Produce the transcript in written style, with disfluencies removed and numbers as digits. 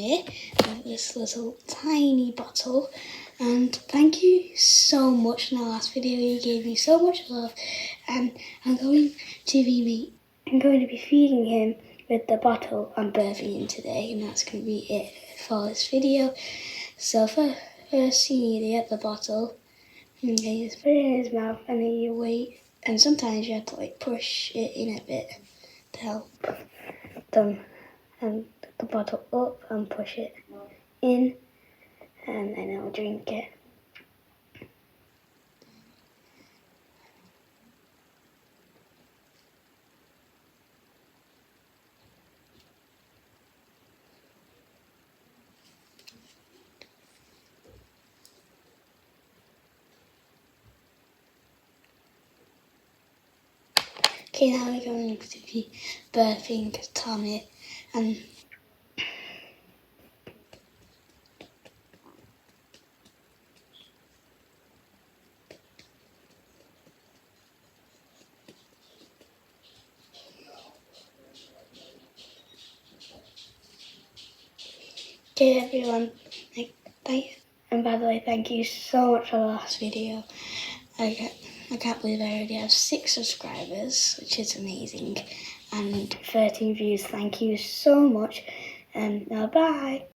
Tommy with this little tiny bottle. And thank you so much. In the last video you gave me so much love, and I'm going to be feeding him with the bottle I'm birthing him today, and that's going to be it for this video. So first you need to get the bottle, and you just put it in his mouth, and then you wait, and sometimes you have to like push it in a bit to help them, and put the bottle up and push it in, and then it'll drink it. Okay, now we're going to be birthing Tommy, and okay everyone, and by the way, thank you so much for the last video. I can't believe I already have 6 subscribers, which is amazing, and 13 views. Thank you so much, and now bye.